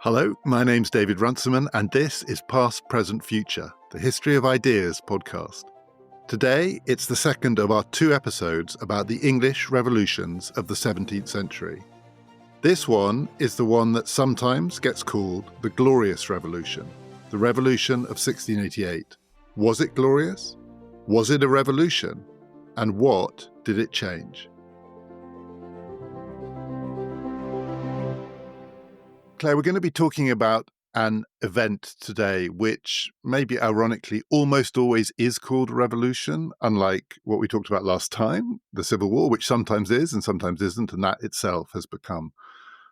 Hello, my name's David Runciman, and this is Past, Present, Future, the History of Ideas podcast. Today, it's the second of our 2 episodes about the English revolutions of the 17th century. This one is the one that sometimes gets called the Glorious Revolution, the Revolution of 1688. Was it glorious? Was it a revolution? And what did it change? Claire, we're going to be talking about an event today which, maybe ironically, almost always is called a revolution, unlike what we talked about last time, the Civil War, which sometimes is and sometimes isn't, and that itself has become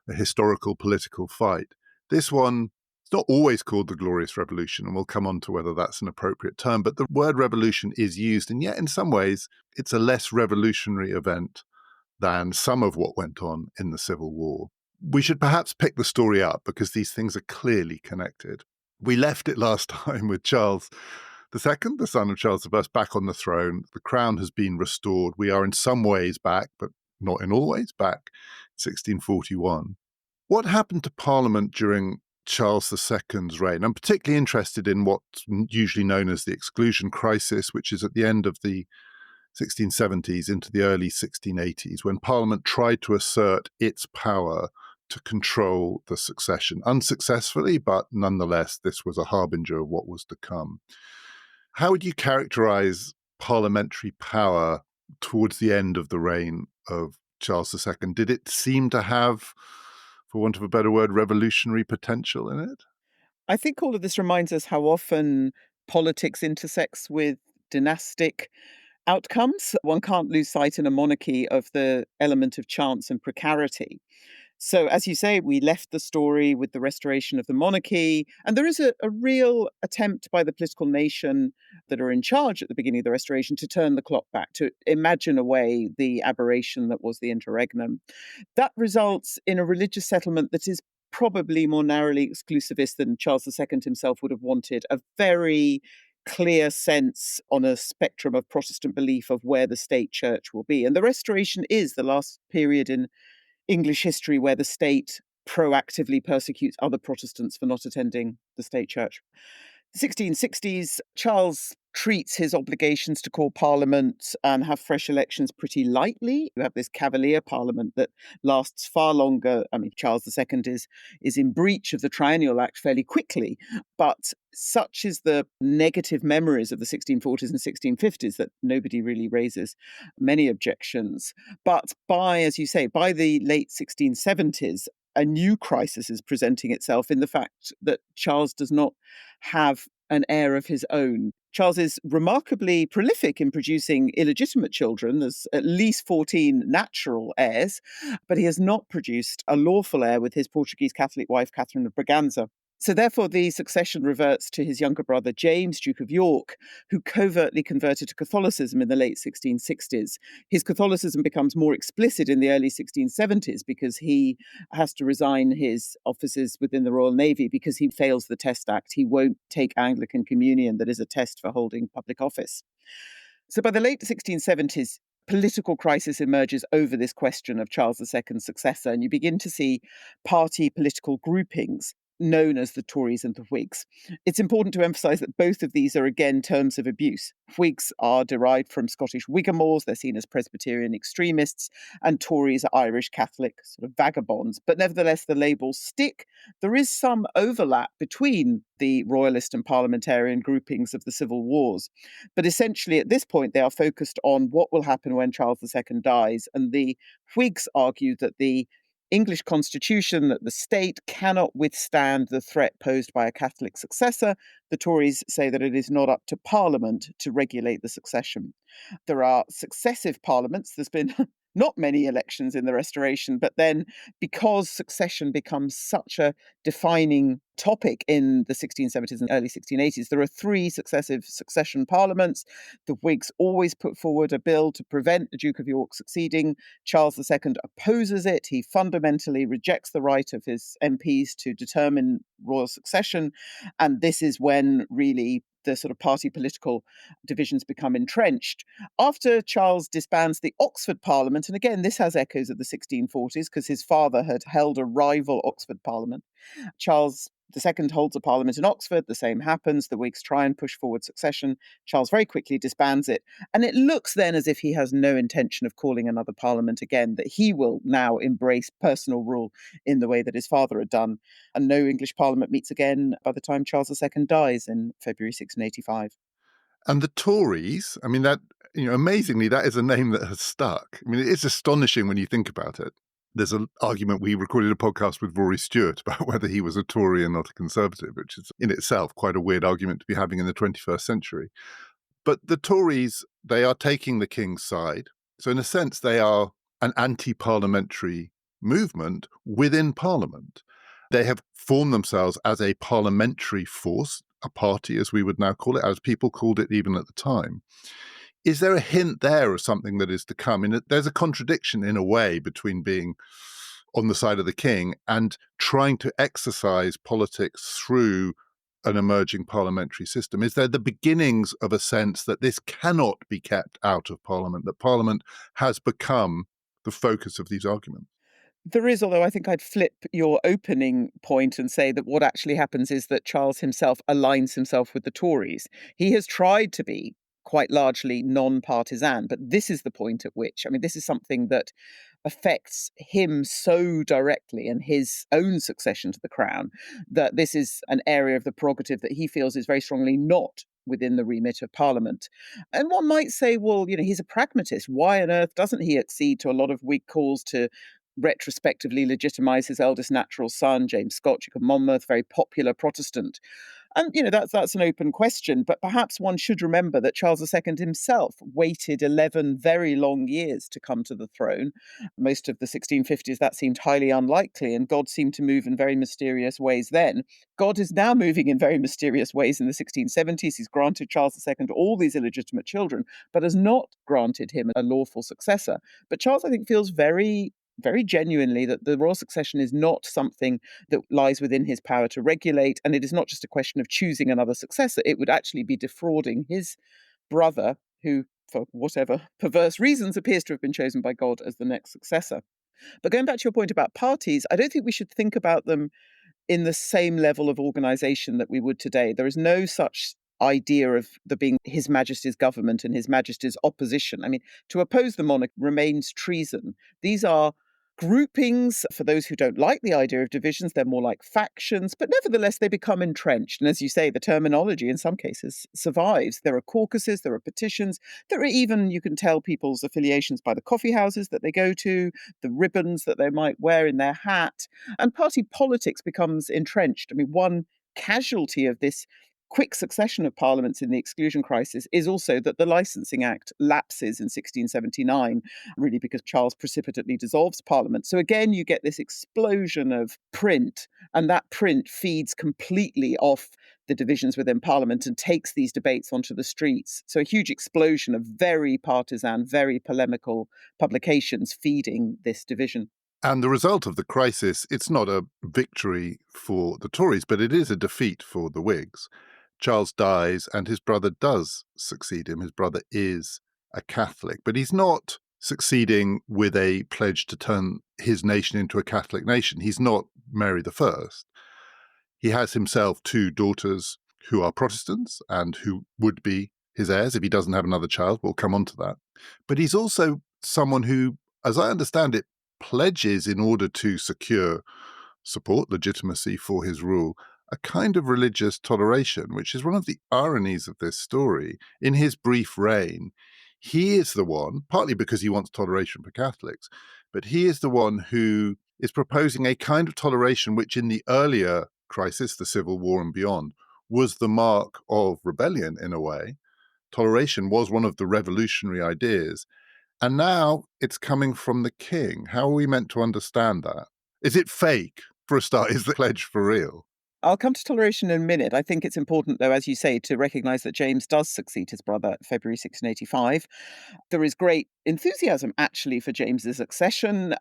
a historical political fight. This one, it's not always called the Glorious Revolution, and we'll come on to whether that's an appropriate term, but the word revolution is used, and yet in some ways it's a less revolutionary event than some of what went on in the Civil War. We should perhaps pick the story up because these things are clearly connected. We left it last time with Charles II, the son of Charles I, back on the throne. The crown has been restored. We are in some ways back, but not in all ways back, 1641. What happened to Parliament during Charles II's reign? I'm particularly interested in what's usually known as the Exclusion Crisis, which is at the end of the 1670s into the early 1680s, when Parliament tried to assert its power to control the succession. Unsuccessfully, but nonetheless, this was a harbinger of what was to come. How would you characterize parliamentary power towards the end of the reign of Charles II? Did it seem to have, for want of a better word, revolutionary potential in it? I think all of this reminds us how often politics intersects with dynastic outcomes. One can't lose sight in a monarchy of the element of chance and precarity. So, as you say, we left the story with the restoration of the monarchy, and there is a real attempt by the political nation that are in charge at the beginning of the restoration to turn the clock back, to imagine away the aberration that was the interregnum. That results in a religious settlement that is probably more narrowly exclusivist than Charles II himself would have wanted, a very clear sense on a spectrum of Protestant belief of where the state church will be. And the Restoration is the last period in English history where the state proactively persecutes other Protestants for not attending the state church. The 1660s, Charles treats his obligations to call parliament and have fresh elections pretty lightly. You have this Cavalier parliament that lasts far longer. I mean, Charles II is in breach of the Triennial Act fairly quickly, but such is the negative memories of the 1640s and 1650s that nobody really raises many objections. But as you say, by the late 1670s, a new crisis is presenting itself in the fact that Charles does not have an heir of his own. Charles is remarkably prolific in producing illegitimate children. There's at least 14 natural heirs, but he has not produced a lawful heir with his Portuguese Catholic wife, Catherine of Braganza. So therefore, the succession reverts to his younger brother, James, Duke of York, who covertly converted to Catholicism in the late 1660s. His Catholicism becomes more explicit in the early 1670s because he has to resign his offices within the Royal Navy because he fails the Test Act. He won't take Anglican communion, that is a test for holding public office. So by the late 1670s, political crisis emerges over this question of Charles II's successor, and you begin to see party political groupings known as the Tories and the Whigs. It's important to emphasise that both of these are again terms of abuse. Whigs are derived from Scottish Whigamores, they're seen as Presbyterian extremists, and Tories are Irish Catholic sort of vagabonds. But nevertheless, the labels stick. There is some overlap between the royalist and parliamentarian groupings of the civil wars. But essentially, at this point, they are focused on what will happen when Charles II dies. And the Whigs argue that the English constitution, that the state cannot withstand the threat posed by a Catholic successor. The Tories say that it is not up to Parliament to regulate the succession. There are successive parliaments. There's been not many elections in the Restoration, but then because succession becomes such a defining topic in the 1670s and early 1680s, there are 3 successive succession parliaments. The Whigs always put forward a bill to prevent the Duke of York succeeding. Charles II opposes it. He fundamentally rejects the right of his MPs to determine royal succession. And this is when really the sort of party political divisions become entrenched. After Charles disbands the Oxford Parliament, and again, this has echoes of the 1640s because his father had held a rival Oxford Parliament. Charles II holds a parliament in Oxford. The same happens. The Whigs try and push forward succession. Charles very quickly disbands it. And it looks then as if he has no intention of calling another parliament again, that he will now embrace personal rule in the way that his father had done. And no English parliament meets again by the time Charles II dies in February 1685. And the Tories, I mean, that, amazingly, that is a name that has stuck. I mean, it's astonishing when you think about it. There's an argument, we recorded a podcast with Rory Stewart about whether he was a Tory and not a Conservative, which is in itself quite a weird argument to be having in the 21st century. But the Tories, they are taking the King's side. So in a sense, they are an anti-parliamentary movement within Parliament. They have formed themselves as a parliamentary force, a party, as we would now call it, as people called it even at the time. Is there a hint there of something that is to come? And there's a contradiction in a way between being on the side of the king and trying to exercise politics through an emerging parliamentary system. Is there the beginnings of a sense that this cannot be kept out of Parliament, that Parliament has become the focus of these arguments? There is, although I think I'd flip your opening point and say that what actually happens is that Charles himself aligns himself with the Tories. He has tried to be quite largely non-partisan, but this is the point at which, I mean, this is something that affects him so directly and his own succession to the crown, that this is an area of the prerogative that he feels is very strongly not within the remit of Parliament. And one might say, well, he's a pragmatist. Why on earth doesn't he accede to a lot of Whig calls to retrospectively legitimise his eldest natural son, James Scott, Duke of Monmouth, very popular Protestant? And, that's an open question, but perhaps one should remember that Charles II himself waited 11 very long years to come to the throne. Most of the 1650s, that seemed highly unlikely, and God seemed to move in very mysterious ways then. God is now moving in very mysterious ways in the 1670s. He's granted Charles II all these illegitimate children, but has not granted him a lawful successor. But Charles, I think, feels very very genuinely that the royal succession is not something that lies within his power to regulate. And it is not just a question of choosing another successor. It would actually be defrauding his brother, who, for whatever perverse reasons, appears to have been chosen by God as the next successor. But going back to your point about parties, I don't think we should think about them in the same level of organization that we would today. There is no such idea of there being His Majesty's government and His Majesty's opposition. I mean, to oppose the monarch remains treason. These are groupings. For those who don't like the idea of divisions, they're more like factions, but nevertheless, they become entrenched. And as you say, the terminology in some cases survives. There are caucuses, there are petitions, there are even, you can tell people's affiliations by the coffee houses that they go to, the ribbons that they might wear in their hat, and party politics becomes entrenched. I mean, one casualty of this quick succession of parliaments in the exclusion crisis is also that the Licensing Act lapses in 1679, really because Charles precipitately dissolves Parliament. So again, you get this explosion of print, and that print feeds completely off the divisions within Parliament and takes these debates onto the streets. So a huge explosion of very partisan, very polemical publications feeding this division. And the result of the crisis, it's not a victory for the Tories, but it is a defeat for the Whigs. Charles dies and his brother does succeed him. His brother is a Catholic, but he's not succeeding with a pledge to turn his nation into a Catholic nation. He's not Mary I. He has himself two daughters who are Protestants and who would be his heirs if he doesn't have another child. We'll come on to that. But he's also someone who, as I understand it, pledges in order to secure support, legitimacy for his rule, a kind of religious toleration, which is one of the ironies of this story. In his brief reign, he is the one, partly because he wants toleration for Catholics, but he is the one who is proposing a kind of toleration which in the earlier crisis, the Civil War and beyond, was the mark of rebellion in a way. Toleration was one of the revolutionary ideas. And now it's coming from the king. How are we meant to understand that? Is it fake, for a start? Is the pledge for real? I'll come to toleration in a minute. I think it's important, though, as you say, to recognise that James does succeed his brother February 1685. There is great enthusiasm, actually, for James's accession.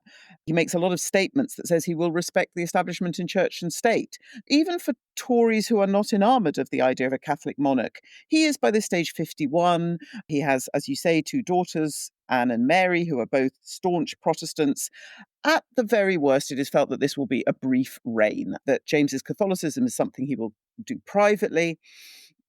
He makes a lot of statements that says he will respect the establishment in church and state, even for Tories who are not enamoured of the idea of a Catholic monarch. He is, by this stage, 51. He has, as you say, two daughters, Anne and Mary, who are both staunch Protestants. At the very worst, it is felt that this will be a brief reign, that James's Catholicism is something he will do privately.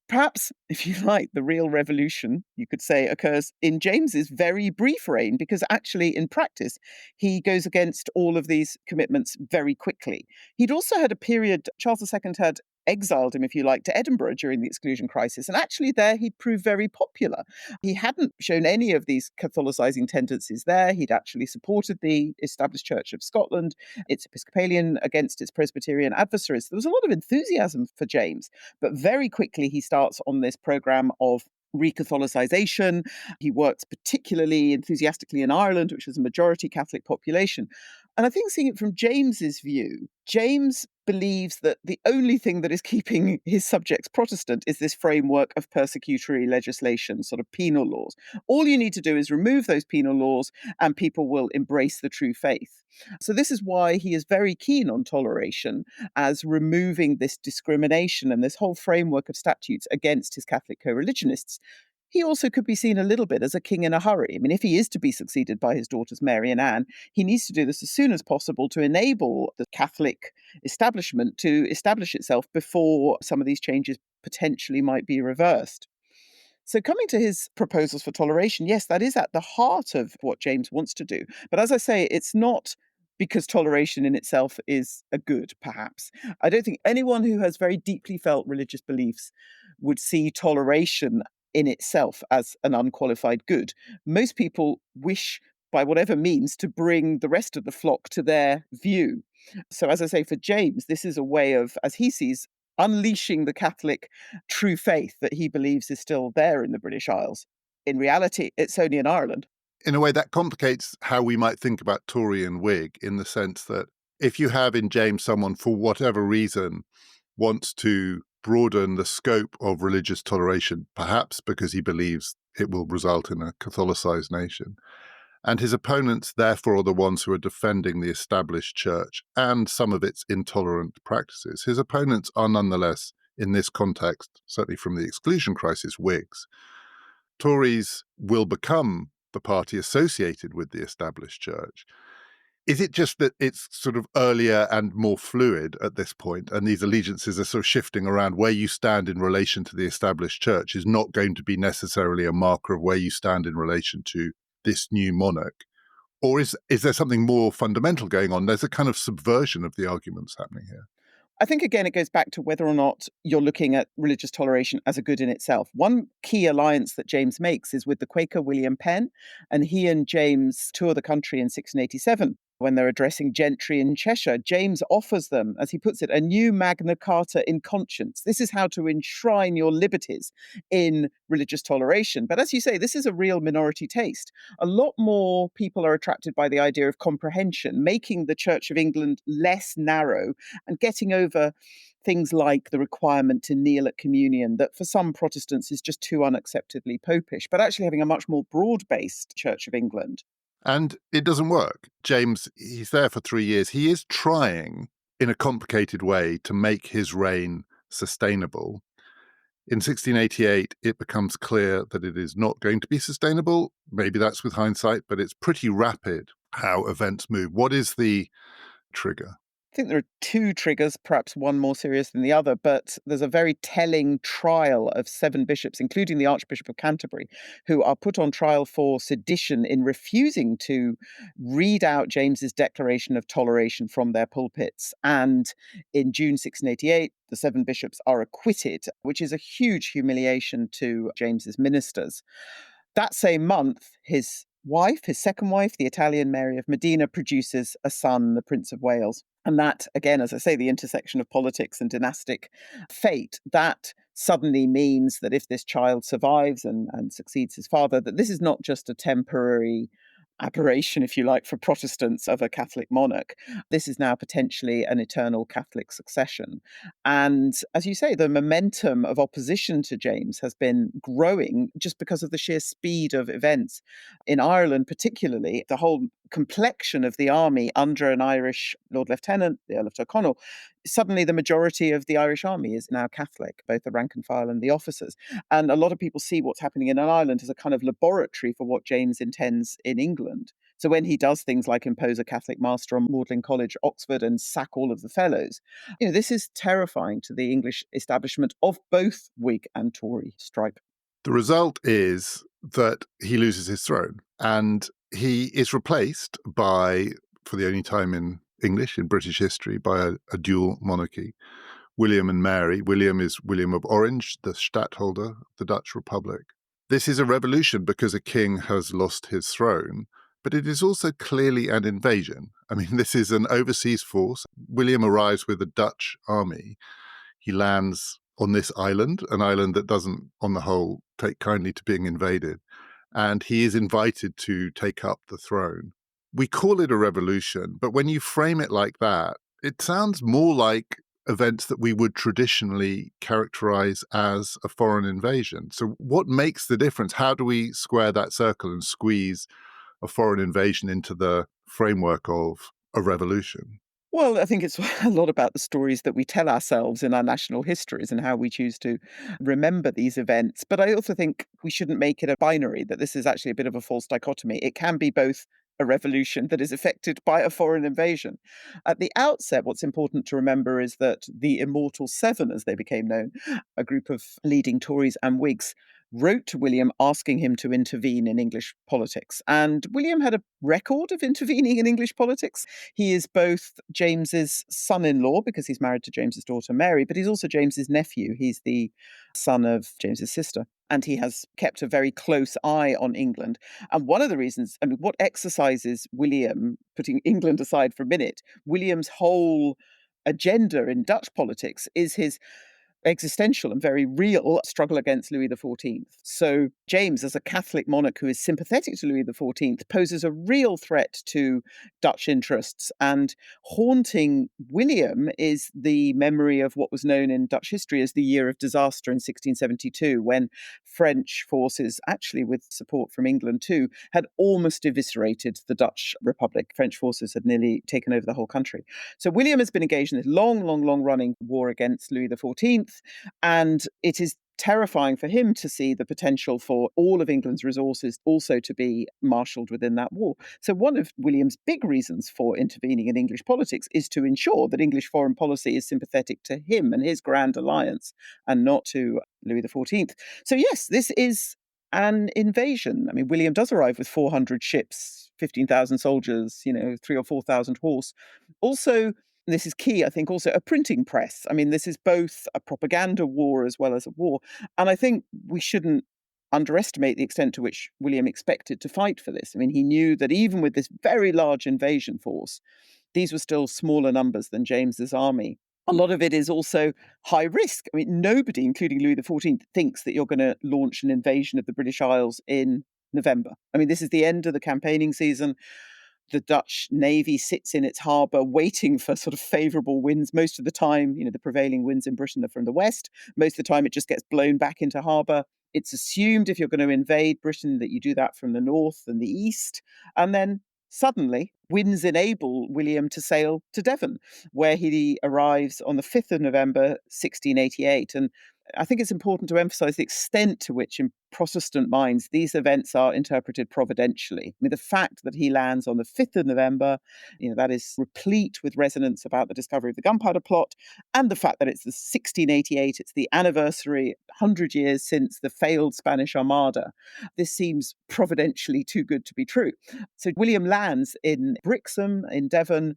Perhaps, if you like, the real revolution, you could say, occurs in James's very brief reign, because actually, in practice, he goes against all of these commitments very quickly. He'd also had a period, Charles II had exiled him, if you like, to Edinburgh during the exclusion crisis. And actually, there he proved very popular. He hadn't shown any of these Catholicizing tendencies there. He'd actually supported the established Church of Scotland, its Episcopalian against its Presbyterian adversaries. There was a lot of enthusiasm for James. But very quickly, he starts on this program of recatholicization. He works particularly enthusiastically in Ireland, which was a majority Catholic population. And I think, seeing it from James's view, James believes that the only thing that is keeping his subjects Protestant is this framework of persecutory legislation, sort of penal laws. All you need to do is remove those penal laws and people will embrace the true faith. So this is why he is very keen on toleration, as removing this discrimination and this whole framework of statutes against his Catholic co-religionists. He also could be seen a little bit as a king in a hurry. I mean, if he is to be succeeded by his daughters Mary and Anne, he needs to do this as soon as possible to enable the Catholic establishment to establish itself before some of these changes potentially might be reversed. So, coming to his proposals for toleration, yes, that is at the heart of what James wants to do. But as I say, it's not because toleration in itself is a good, perhaps. I don't think anyone who has very deeply felt religious beliefs would see toleration in itself as an unqualified good. Most people wish, by whatever means, to bring the rest of the flock to their view. So, as I say, for James, this is a way of, as he sees, unleashing the Catholic true faith that he believes is still there in the British Isles. In reality, it's only in Ireland. In a way, that complicates how we might think about Tory and Whig, in the sense that if you have in James someone, for whatever reason, wants to broaden the scope of religious toleration, perhaps because he believes it will result in a Catholicized nation, and his opponents, therefore, are the ones who are defending the established church and some of its intolerant practices. His opponents are nonetheless, in this context, certainly from the exclusion crisis, Whigs. Tories will become the party associated with the established church. Is it just that it's sort of earlier and more fluid at this point, and these allegiances are sort of shifting around? Where you stand in relation to the established church is not going to be necessarily a marker of where you stand in relation to this new monarch? Or is there something more fundamental going on? There's a kind of subversion of the arguments happening here. I think, again, it goes back to whether or not you're looking at religious toleration as a good in itself. One key alliance that James makes is with the Quaker William Penn, and he and James tour the country in 1687. When they're addressing gentry in Cheshire, James offers them, as he puts it, a new Magna Carta in conscience. This is how to enshrine your liberties in religious toleration. But as you say, this is a real minority taste. A lot more people are attracted by the idea of comprehension, making the Church of England less narrow and getting over things like the requirement to kneel at communion, that for some Protestants is just too unacceptably popish, but actually having a much more broad-based Church of England. And it doesn't work. James, he's there for 3 years. He is trying, in a complicated way, to make his reign sustainable. In 1688, it becomes clear that it is not going to be sustainable. Maybe that's with hindsight, but it's pretty rapid how events move. What is the trigger? I think there are two triggers, perhaps one more serious than the other, but there's a very telling trial of 7 bishops, including the Archbishop of Canterbury, who are put on trial for sedition in refusing to read out James's declaration of toleration from their pulpits. And in June 1688, the 7 bishops are acquitted, which is a huge humiliation to James's ministers. That same month, his wife, his second wife, the Italian Mary of Modena, produces a son, the Prince of Wales. And that, again, as I say, the intersection of politics and dynastic fate, that suddenly means that if this child survives and succeeds his father, that this is not just a temporary aberration, if you like, for Protestants of a Catholic monarch. This is now potentially an eternal Catholic succession. And as you say, the momentum of opposition to James has been growing just because of the sheer speed of events. In Ireland, particularly, the whole complexion of the army under an Irish Lord Lieutenant, the Earl of Tyrconnell, suddenly the majority of the Irish army is now Catholic, both the rank and file and the officers. And a lot of people see what's happening in Ireland as a kind of laboratory for what James intends in England. So when he does things like impose a Catholic master on Magdalen College, Oxford, and sack all of the fellows, this is terrifying to the English establishment of both Whig and Tory stripe. The result is that he loses his throne and he is replaced by, for the only time in British history, by a dual monarchy. William and Mary. William is William of Orange, the stadtholder of the Dutch Republic. This is a revolution because a king has lost his throne, but it is also clearly an invasion. I mean, this is an overseas force. William arrives with a Dutch army. He lands on this island, an island that doesn't, on the whole, take kindly to being invaded, and he is invited to take up the throne. We call it a revolution, but when you frame it like that, it sounds more like events that we would traditionally characterize as a foreign invasion. So what makes the difference? How do we square that circle and squeeze a foreign invasion into the framework of a revolution? Well, I think it's a lot about the stories that we tell ourselves in our national histories and how we choose to remember these events. But I also think we shouldn't make it a binary, that this is actually a bit of a false dichotomy. It can be both a revolution that is affected by a foreign invasion. At the outset, what's important to remember is that the Immortal Seven, as they became known, a group of leading Tories and Whigs, wrote to William asking him to intervene in English politics. And William had a record of intervening in English politics. He is both James's son-in-law because he's married to James's daughter Mary, but he's also James's nephew. He's the son of James's sister. And he has kept a very close eye on England. And one of the reasons, I mean, what exercises William, putting England aside for a minute, William's whole agenda in Dutch politics is his existential and very real struggle against Louis XIV. So James, as a Catholic monarch who is sympathetic to Louis XIV, poses a real threat to Dutch interests. And haunting William is the memory of what was known in Dutch history as the Year of Disaster in 1672, when French forces, actually with support from England too, had almost eviscerated the Dutch Republic. French forces had nearly taken over the whole country. So William has been engaged in this long running war against Louis XIV. And it is terrifying for him to see the potential for all of England's resources also to be marshalled within that war. So one of William's big reasons for intervening in English politics is to ensure that English foreign policy is sympathetic to him and his grand alliance and not to Louis XIV. So yes, this is an invasion. I mean, William does arrive with 400 ships, 15,000 soldiers, 3 or 4,000 horse. Also, this is key, I think, also a printing press. I mean, this is both a propaganda war as well as a war. And I think we shouldn't underestimate the extent to which William expected to fight for this. I mean, he knew that even with this very large invasion force, these were still smaller numbers than James's army. A lot of it is also high risk. I mean, nobody, including Louis XIV, thinks that you're going to launch an invasion of the British Isles in November. I mean, this is the end of the campaigning season. The Dutch Navy sits in its harbour waiting for sort of favourable winds. Most of the time, the prevailing winds in Britain are from the west. Most of the time, it just gets blown back into harbour. It's assumed if you're going to invade Britain that you do that from the north and the east. And then suddenly, winds enable William to sail to Devon, where he arrives on the 5th of November, 1688. And I think it's important to emphasize the extent to which, in Protestant minds, these events are interpreted providentially. I mean, the fact that he lands on the 5th of November, that is replete with resonance about the discovery of the gunpowder plot, and the fact that it's the 1688, it's the anniversary, 100 years since the failed Spanish Armada. This seems providentially too good to be true. So William lands in Brixham in Devon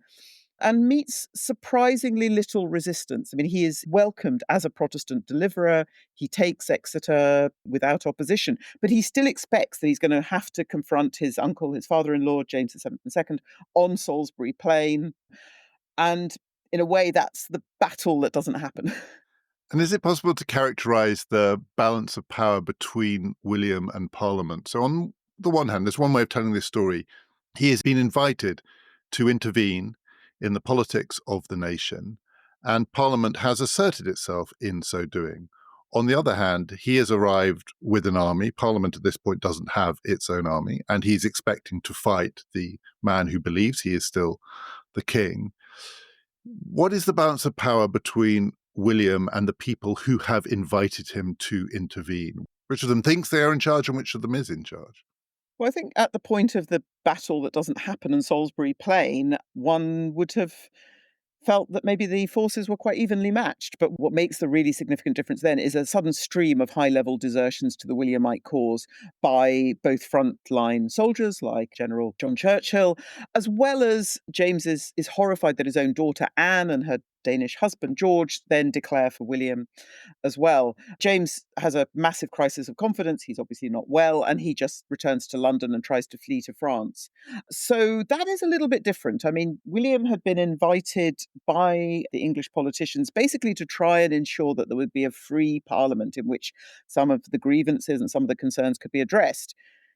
and meets surprisingly little resistance. I mean, he is welcomed as a Protestant deliverer. He takes Exeter without opposition, but he still expects that he's going to have to confront his uncle, his father-in-law, James VII, on Salisbury Plain. And in a way, that's the battle that doesn't happen. And is it possible to characterize the balance of power between William and Parliament? So on the one hand, there's one way of telling this story. He has been invited to intervene in the politics of the nation, and Parliament has asserted itself in so doing. On the other hand, he has arrived with an army. Parliament at this point doesn't have its own army, and he's expecting to fight the man who believes he is still the king. What is the balance of power between William and the people who have invited him to intervene? Which of them thinks they are in charge and which of them is in charge? Well, I think at the point of the battle that doesn't happen in Salisbury Plain, one would have felt that maybe the forces were quite evenly matched. But what makes the really significant difference then is a sudden stream of high level desertions to the Williamite cause by both frontline soldiers like General John Churchill, as well as James is horrified that his own daughter Anne and her Danish husband George then declare for William as well. James has a massive crisis of confidence. He's obviously not well, and he just returns to London and tries to flee to France. So that is a little bit different. I mean, William had been invited by the English politicians basically to try and ensure that there would be a free parliament in which some of the grievances and some of the concerns could be addressed.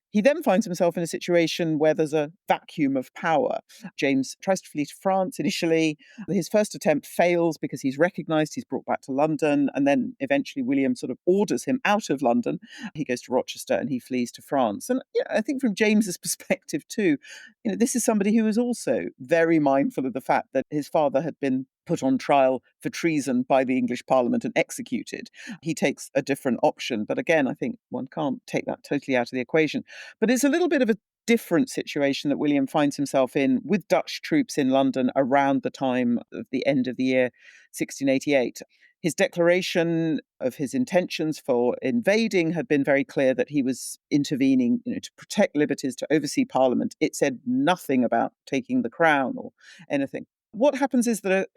He then finds himself in a situation where there's a vacuum of power. James tries to flee to France initially. His first attempt fails because he's recognized, he's brought back to London, and then eventually William sort of orders him out of London. He goes to Rochester and he flees to France. And I think from James's perspective too, this is somebody who is also very mindful of the fact that his father had been put on trial for treason by the English Parliament and executed. He takes a different option. But again, I think one can't take that totally out of the equation. But it's a little bit of a different situation that William finds himself in with Dutch troops in London around the time of the end of the year 1688. His declaration of his intentions for invading had been very clear that he was intervening, to protect liberties, to oversee Parliament. It said nothing about taking the crown or anything. What happens is that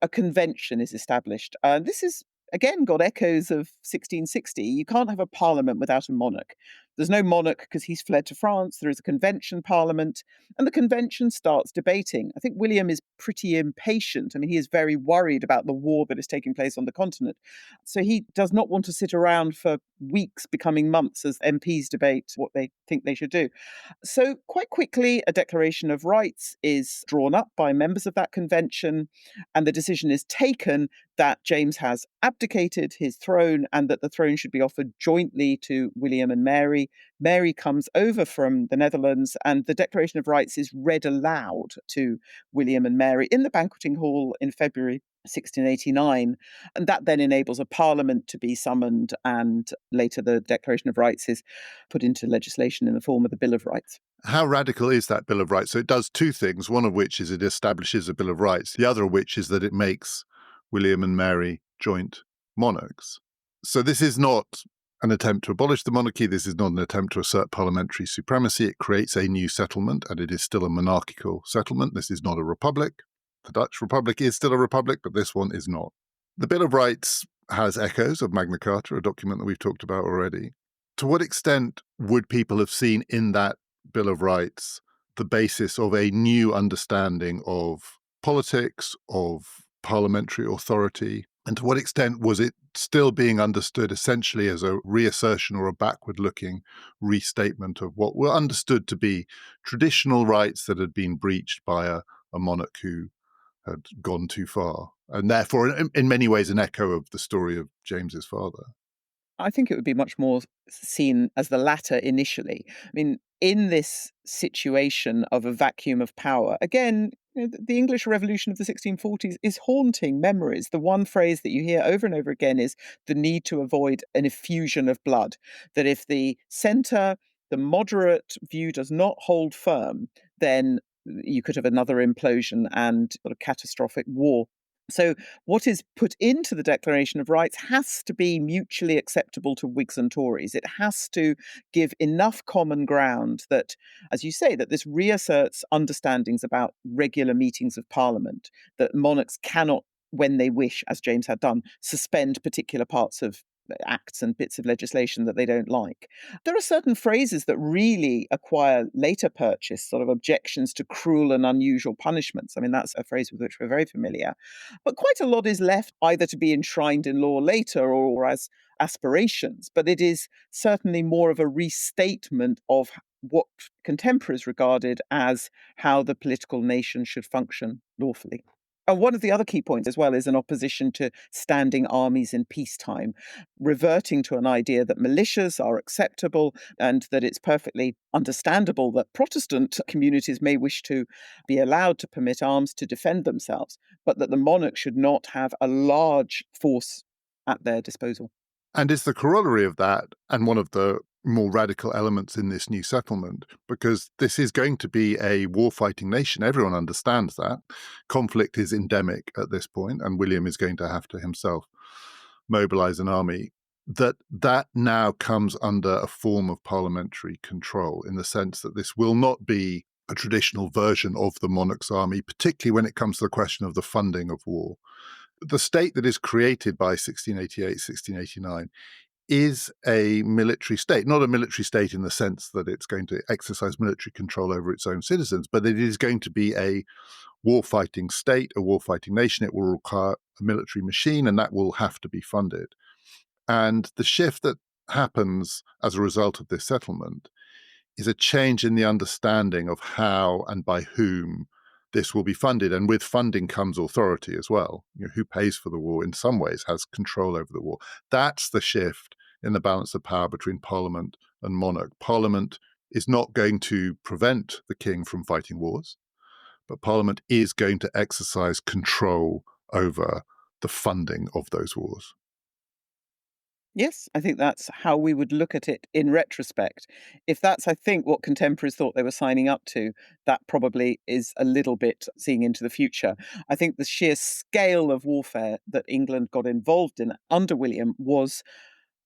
a convention is established. This is again got echoes of 1660. You can't have a parliament without a monarch. There's no monarch because he's fled to France. There is a convention parliament, and the convention starts debating. I think William is pretty impatient. I mean, he is very worried about the war that is taking place on the continent. So he does not want to sit around for weeks, becoming months, as MPs debate what they think they should do. So quite quickly, a Declaration of Rights is drawn up by members of that convention, and the decision is taken that James has abdicated his throne and that the throne should be offered jointly to William and Mary. Mary comes over from the Netherlands, and the Declaration of Rights is read aloud to William and Mary in the banqueting hall in February 1689. And that then enables a parliament to be summoned, and later the Declaration of Rights is put into legislation in the form of the Bill of Rights. How radical is that Bill of Rights? So it does two things, one of which is it establishes a Bill of Rights, the other of which is that it makes William and Mary joint monarchs. So this is not an attempt to abolish the monarchy. This is not an attempt to assert parliamentary supremacy. It creates a new settlement, and it is still a monarchical settlement. This is not a republic. The Dutch Republic is still a republic, but this one is not. The Bill of Rights has echoes of Magna Carta, a document that we've talked about already. To what extent would people have seen in that Bill of Rights the basis of a new understanding of politics, of parliamentary authority? And to what extent was it still being understood essentially as a reassertion or a backward-looking restatement of what were understood to be traditional rights that had been breached by a monarch who had gone too far, and therefore, in many ways, an echo of the story of James's father? I think it would be much more seen as the latter initially. I mean, in this situation of a vacuum of power, again, the English Revolution of the 1640s is haunting memories. The one phrase that you hear over and over again is the need to avoid an effusion of blood. That if the centre, the moderate view does not hold firm, then you could have another implosion and sort of catastrophic war. So, what is put into the Declaration of Rights has to be mutually acceptable to Whigs and Tories. It has to give enough common ground that, as you say, that this reasserts understandings about regular meetings of Parliament, that monarchs cannot, when they wish, as James had done, suspend particular parts of acts and bits of legislation that they don't like. There are certain phrases that really acquire later purchase, sort of objections to cruel and unusual punishments. I mean, that's a phrase with which we're very familiar. But quite a lot is left either to be enshrined in law later or as aspirations, but it is certainly more of a restatement of what contemporaries regarded as how the political nation should function lawfully. And one of the other key points as well is an opposition to standing armies in peacetime, reverting to an idea that militias are acceptable and that it's perfectly understandable that Protestant communities may wish to be allowed to permit arms to defend themselves, but that the monarch should not have a large force at their disposal. And it's the corollary of that, and one of the more radical elements in this new settlement, because this is going to be a war-fighting nation. Everyone understands that. Conflict is endemic at this point, and William is going to have to himself mobilize an army. That now comes under a form of parliamentary control, in the sense that this will not be a traditional version of the monarch's army, particularly when it comes to the question of the funding of war. The state that is created by 1688, 1689 is a military state, not a military state in the sense that it's going to exercise military control over its own citizens, but it is going to be a war-fighting state, a war-fighting nation. It will require a military machine, and that will have to be funded. And the shift that happens as a result of this settlement is a change in the understanding of how and by whom this will be funded. And with funding comes authority as well. Who pays for the war in some ways has control over the war. That's the shift in the balance of power between Parliament and monarch. Parliament is not going to prevent the king from fighting wars, but Parliament is going to exercise control over the funding of those wars. Yes, I think that's how we would look at it in retrospect. If that's, I think, what contemporaries thought they were signing up to, that probably is a little bit seeing into the future. I think the sheer scale of warfare that England got involved in under William was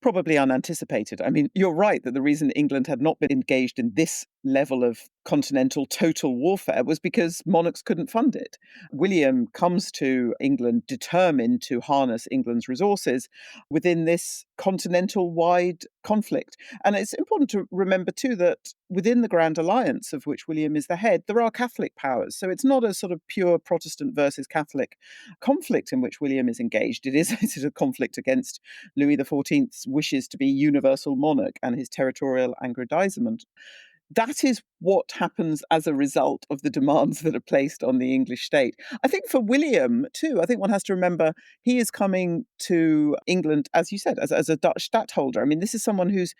probably unanticipated. I mean, you're right that the reason England had not been engaged in this level of continental total warfare was because monarchs couldn't fund it. William comes to England determined to harness England's resources within this continental wide conflict. And it's important to remember, too, that within the Grand Alliance, of which William is the head, there are Catholic powers. So it's not a sort of pure Protestant versus Catholic conflict in which William is engaged. It is a sort of conflict against Louis XIV's wishes to be universal monarch and his territorial aggrandizement. That is what happens as a result of the demands that are placed on the English state. I think for William, too, I think one has to remember he is coming to England, as you said, as a Dutch stadtholder. I mean, this is someone who's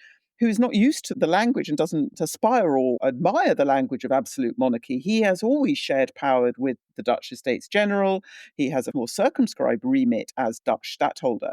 not used to the language and doesn't aspire or admire the language of absolute monarchy. He has always shared power with the Dutch Estates General. He has a more circumscribed remit as Dutch stadtholder.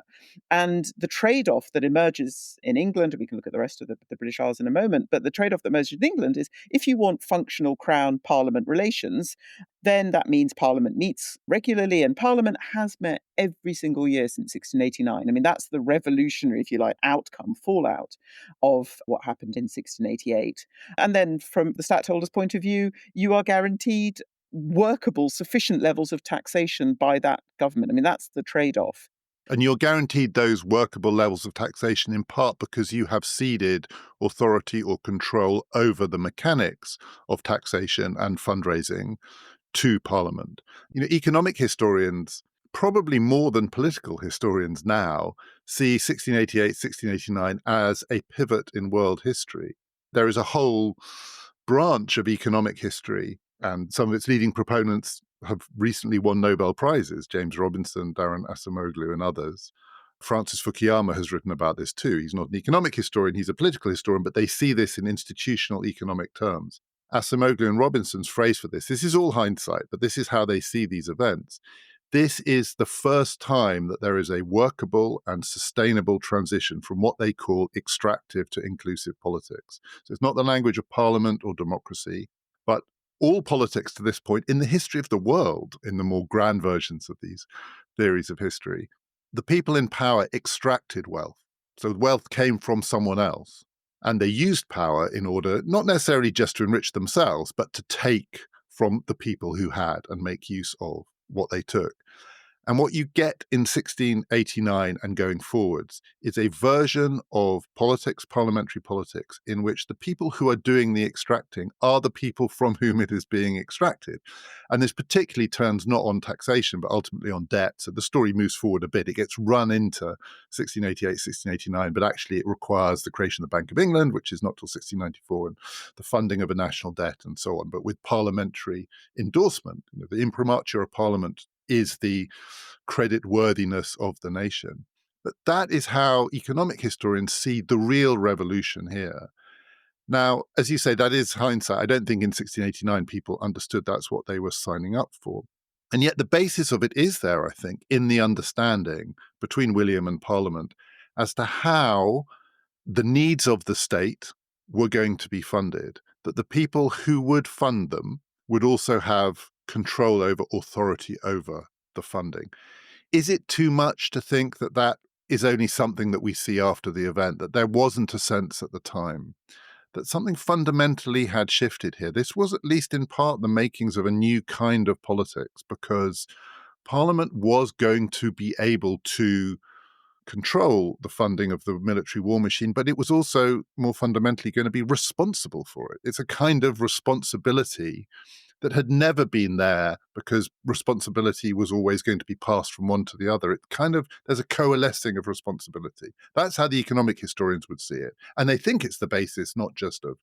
And the trade-off that emerges in England, and we can look at the rest of the British Isles in a moment, but the trade-off that emerges in England is if you want functional Crown-Parliament relations, then that means Parliament meets regularly, and Parliament has met every single year since 1689. I mean, that's the revolutionary, if you like, outcome, fallout of what happened in 1688. And then from the stadtholder's point of view, you are guaranteed workable, sufficient levels of taxation by that government. I mean, that's the trade-off. And you're guaranteed those workable levels of taxation in part because you have ceded authority or control over the mechanics of taxation and fundraising to Parliament. Economic historians, probably more than political historians now, see 1688, 1689 as a pivot in world history. There is a whole branch of economic history, and some of its leading proponents have recently won Nobel Prizes, James Robinson, Darren Acemoglu, and others. Francis Fukuyama has written about this too. He's not an economic historian, he's a political historian, but they see this in institutional economic terms. Acemoglu and Robinson's phrase for this is all hindsight, but this is how they see these events. This is the first time that there is a workable and sustainable transition from what they call extractive to inclusive politics. So it's not the language of parliament or democracy, but all politics to this point in the history of the world, in the more grand versions of these theories of history, the people in power extracted wealth. So wealth came from someone else. And they used power in order, not necessarily just to enrich themselves, but to take from the people who had and make use of what they took. And what you get in 1689 and going forwards is a version of politics, parliamentary politics, in which the people who are doing the extracting are the people from whom it is being extracted. And this particularly turns not on taxation, but ultimately on debt. So the story moves forward a bit. It gets run into 1688, 1689, but actually it requires the creation of the Bank of England, which is not till 1694, and the funding of a national debt and so on. But with parliamentary endorsement, the imprimatur of Parliament is the credit worthiness of the nation. But that is how economic historians see the real revolution here. Now, as you say, that is hindsight. I don't think in 1689 people understood that's what they were signing up for. And yet the basis of it is there, I think, in the understanding between William and Parliament as to how the needs of the state were going to be funded, that the people who would fund them would also have control over, authority over the funding. Is it too much to think that that is only something that we see after the event, that there wasn't a sense at the time that something fundamentally had shifted here? This was at least in part the makings of a new kind of politics, because Parliament was going to be able to control the funding of the military war machine, but it was also more fundamentally going to be responsible for it. It's a kind of responsibility that had never been there, because responsibility was always going to be passed from one to the other. It kind of, there's a coalescing of responsibility. That's how the economic historians would see it. And they think it's the basis not just of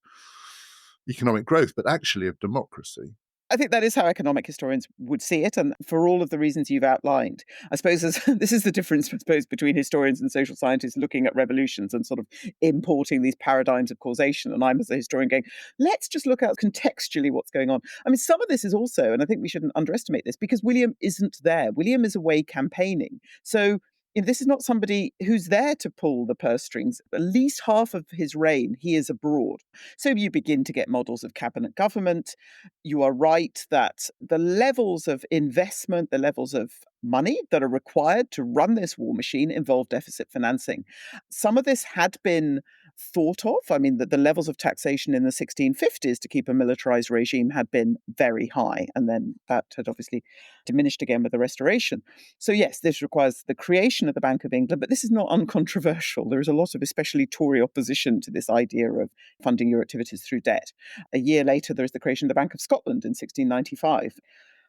economic growth, but actually of democracy. I think that is how economic historians would see it, and for all of the reasons you've outlined. I suppose this is the difference, I suppose, between historians and social scientists looking at revolutions and sort of importing these paradigms of causation. And I'm, as a historian, going, let's just look at contextually what's going on. I mean, some of this is also, and I think we shouldn't underestimate this, because William isn't there. William is away campaigning. So this is not somebody who's there to pull the purse strings. At least half of his reign, he is abroad. So you begin to get models of cabinet government. You are right that the levels of investment, the levels of money that are required to run this war machine involve deficit financing. Some of this had been thought of. I mean, the levels of taxation in the 1650s to keep a militarized regime had been very high. And then that had obviously diminished again with the Restoration. So, yes, this requires the creation of the Bank of England, but this is not uncontroversial. There is a lot of especially Tory opposition to this idea of funding your activities through debt. A year later, there is the creation of the Bank of Scotland in 1695.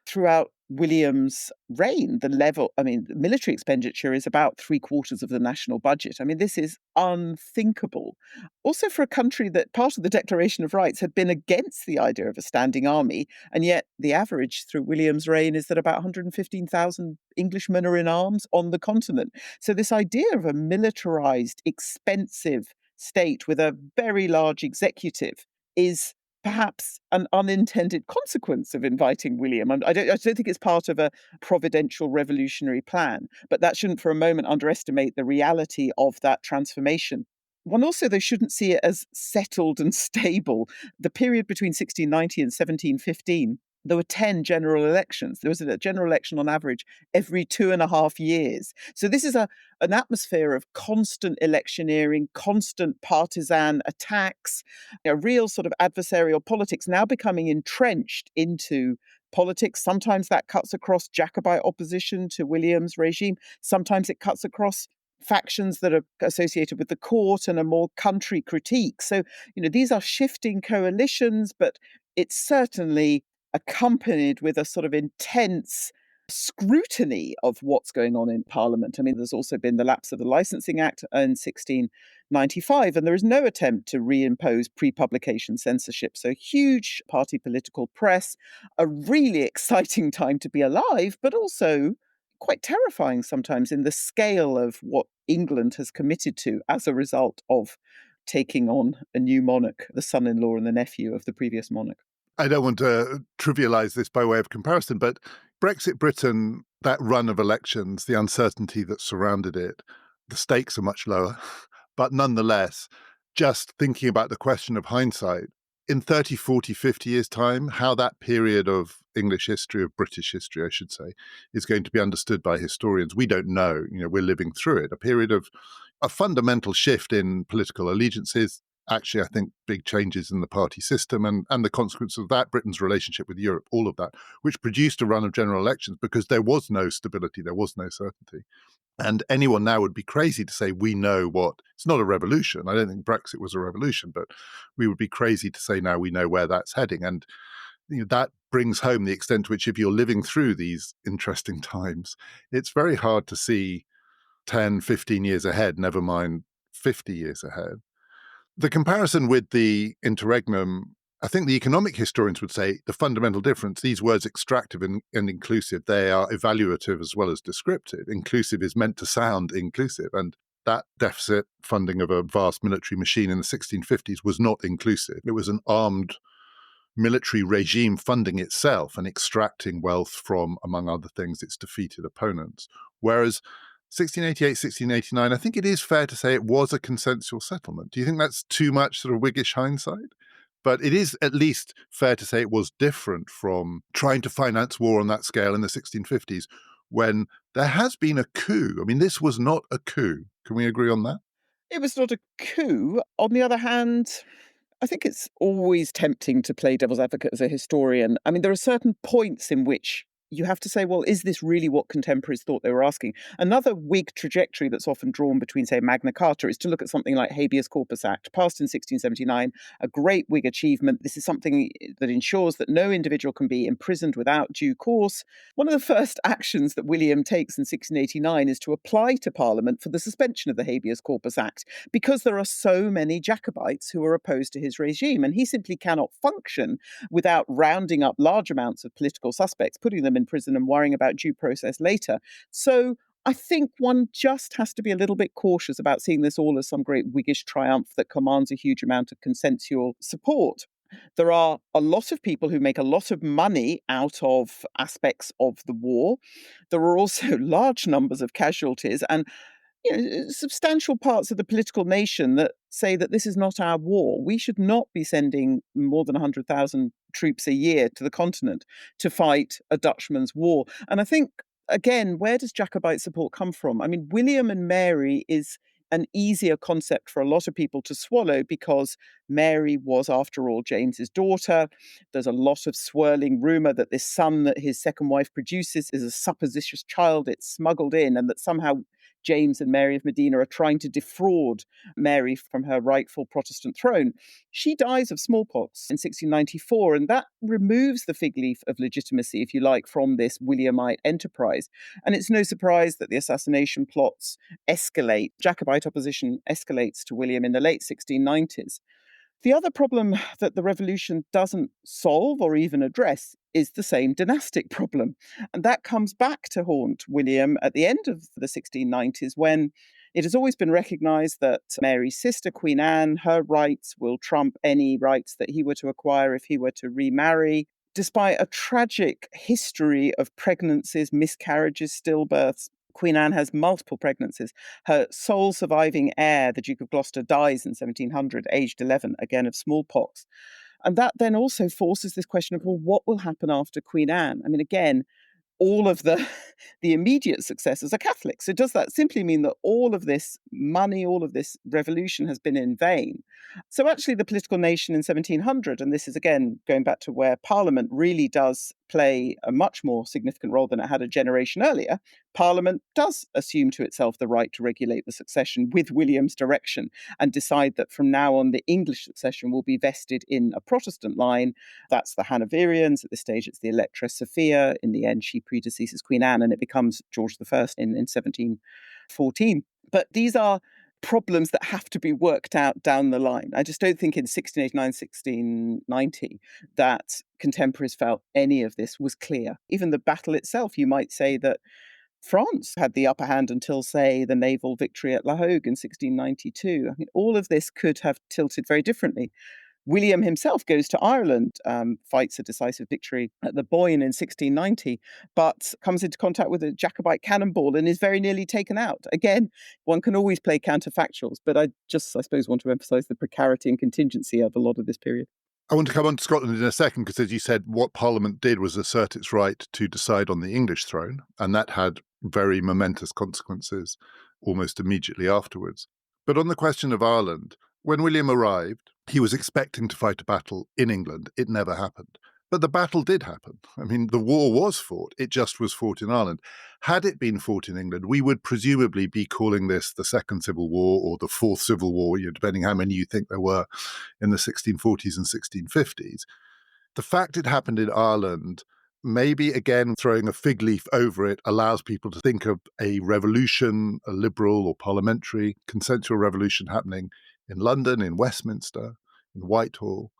Throughout William's reign, the military expenditure is about 3/4 of the national budget. I mean, this is unthinkable. Also, for a country that part of the Declaration of Rights had been against the idea of a standing army, and yet the average through William's reign is that about 115,000 Englishmen are in arms on the continent. So, this idea of a militarized, expensive state with a very large executive is perhaps an unintended consequence of inviting William. I don't think it's part of a providential revolutionary plan, but that shouldn't for a moment underestimate the reality of that transformation. One also, though, shouldn't see it as settled and stable. The period between 1690 and 1715, there were 10 general elections. There was a general election on average every 2.5 years. So this is an atmosphere of constant electioneering, constant partisan attacks, a real sort of adversarial politics now becoming entrenched into politics. Sometimes that cuts across Jacobite opposition to William's regime. Sometimes it cuts across factions that are associated with the court and a more country critique. So, these are shifting coalitions, but it's certainly accompanied with a sort of intense scrutiny of what's going on in Parliament. I mean, there's also been the lapse of the Licensing Act in 1695, and there is no attempt to reimpose pre-publication censorship. So huge party political press, a really exciting time to be alive, but also quite terrifying sometimes in the scale of what England has committed to as a result of taking on a new monarch, the son-in-law and the nephew of the previous monarch. I don't want to trivialize this by way of comparison, but Brexit Britain, that run of elections, the uncertainty that surrounded it, the stakes are much lower. But nonetheless, just thinking about the question of hindsight, in 30, 40, 50 years' time, how that period of English history, of British history, I should say, is going to be understood by historians, we don't know. We're living through it, a period of a fundamental shift in political allegiances. actually, I think, big changes in the party system and the consequence of that, Britain's relationship with Europe, all of that, which produced a run of general elections because there was no stability, there was no certainty. And anyone now would be crazy to say, we know what, it's not a revolution. I don't think Brexit was a revolution, but we would be crazy to say now we know where that's heading. And that brings home the extent to which if you're living through these interesting times, it's very hard to see 10, 15 years ahead, never mind 50 years ahead. The comparison with the interregnum, I think the economic historians would say the fundamental difference, these words extractive and inclusive, they are evaluative as well as descriptive. Inclusive is meant to sound inclusive, and that deficit funding of a vast military machine in the 1650s was not inclusive. It was an armed military regime funding itself and extracting wealth from, among other things, its defeated opponents. Whereas 1688, 1689, I think it is fair to say it was a consensual settlement. Do you think that's too much sort of Whiggish hindsight? But it is at least fair to say it was different from trying to finance war on that scale in the 1650s when there has been a coup. I mean, this was not a coup. Can we agree on that? It was not a coup. On the other hand, I think it's always tempting to play devil's advocate as a historian. I mean, there are certain points in which you have to say, well, is this really what contemporaries thought they were asking? Another Whig trajectory that's often drawn between, say, Magna Carta is to look at something like Habeas Corpus Act, passed in 1679, a great Whig achievement. This is something that ensures that no individual can be imprisoned without due course. One of the first actions that William takes in 1689 is to apply to Parliament for the suspension of the Habeas Corpus Act because there are so many Jacobites who are opposed to his regime, and he simply cannot function without rounding up large amounts of political suspects, putting them in prison and worrying about due process later. So I think one just has to be a little bit cautious about seeing this all as some great Whiggish triumph that commands a huge amount of consensual support. There are a lot of people who make a lot of money out of aspects of the war. There are also large numbers of casualties and substantial parts of the political nation that say that this is not our war. We should not be sending more than 100,000 troops a year to the continent to fight a Dutchman's war. And I think, again, where does Jacobite support come from? I mean, William and Mary is an easier concept for a lot of people to swallow because Mary was, after all, James's daughter. There's a lot of swirling rumor that this son that his second wife produces is a supposititious child. It's smuggled in, and that somehow James and Mary of Modena are trying to defraud Mary from her rightful Protestant throne. She dies of smallpox in 1694, and that removes the fig leaf of legitimacy, if you like, from this Williamite enterprise. And it's no surprise that the assassination plots escalate. Jacobite opposition escalates to William in the late 1690s. The other problem that the revolution doesn't solve or even address is the same dynastic problem. And that comes back to haunt William at the end of the 1690s when it has always been recognised that Mary's sister, Queen Anne, her rights will trump any rights that he were to acquire if he were to remarry. Despite a tragic history of pregnancies, miscarriages, stillbirths, Queen Anne has multiple pregnancies. Her sole surviving heir, the Duke of Gloucester, dies in 1700, aged 11, again of smallpox. And that then also forces this question of, well, what will happen after Queen Anne? I mean, again, all of the immediate successors are Catholics. So does that simply mean that all of this money, all of this revolution has been in vain? So actually the political nation in 1700, and this is again going back to where Parliament really does play a much more significant role than it had a generation earlier, Parliament does assume to itself the right to regulate the succession with William's direction and decide that from now on the English succession will be vested in a Protestant line. That's the Hanoverians. At this stage, it's the Electress Sophia. In the end, she predeceases Queen Anne and it becomes George I in 1714. But these are problems that have to be worked out down the line. I just don't think in 1689, 1690 that contemporaries felt any of this was clear. Even the battle itself, you might say that France had the upper hand until, say, the naval victory at La Hogue in 1692. I mean, all of this could have tilted very differently. William himself goes to Ireland, fights a decisive victory at the Boyne in 1690, but comes into contact with a Jacobite cannonball and is very nearly taken out. Again, one can always play counterfactuals, but I suppose, want to emphasise the precarity and contingency of a lot of this period. I want to come on to Scotland in a second because, as you said, what Parliament did was assert its right to decide on the English throne, and that had very momentous consequences almost immediately afterwards. But on the question of Ireland, When William arrived, he was expecting to fight a battle in England. It never happened. But the battle did happen. I mean, the war was fought. It just was fought in Ireland. Had it been fought in England, we would presumably be calling this the Second Civil War or the Fourth Civil War, depending how many you think there were in the 1640s and 1650s. The fact it happened in Ireland, maybe again throwing a fig leaf over it, allows people to think of a revolution, a liberal or parliamentary consensual revolution happening in London, in Westminster, in Whitehall.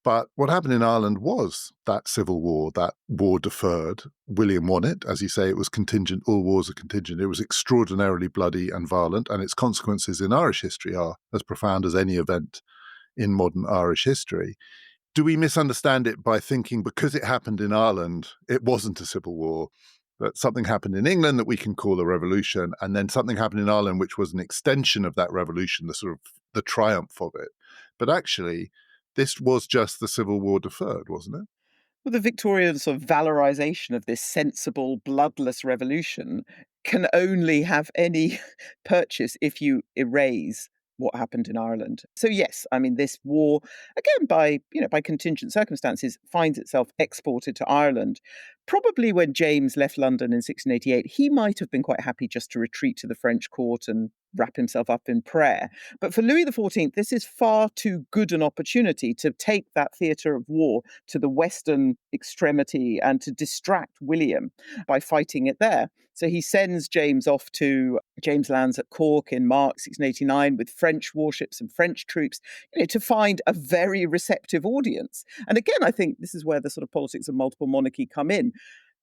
But what happened in Ireland was that civil war, that war deferred. William won it. As you say, it was contingent. All wars are contingent. It was extraordinarily bloody and violent, and its consequences in Irish history are as profound as any event in modern Irish history. Do we misunderstand it by thinking because it happened in Ireland, it wasn't a civil war, that something happened in England that we can call a revolution, and then something happened in Ireland which was an extension of that revolution, the sort of the triumph of it? But actually, this was just the civil war deferred, wasn't it? Well, the Victorian sort of valorization of this sensible, bloodless revolution can only have any purchase if you erase what happened in Ireland. So yes, I mean this war, again by contingent circumstances, finds itself exported to Ireland. Probably when James left London in 1688, he might have been quite happy just to retreat to the French court and wrap himself up in prayer. But for Louis XIV, this is far too good an opportunity to take that theatre of war to the western extremity and to distract William by fighting it there. So he sends James off to James lands at Cork in March 1689 with French warships and French troops, to find a very receptive audience. And again, I think this is where the sort of politics of multiple monarchy come in.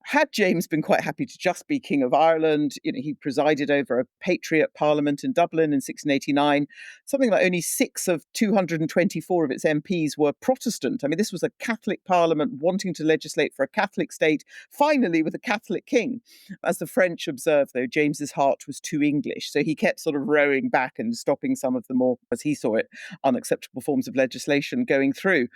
Had James been quite happy to just be King of Ireland, he presided over a Patriot Parliament in Dublin in 1689. Something like only 6 of 224 of its MPs were Protestant. I mean, this was a Catholic Parliament wanting to legislate for a Catholic state, finally with a Catholic king. As the French observed, though, James's heart was too English, so he kept sort of rowing back and stopping some of the more, as he saw it, unacceptable forms of legislation going through.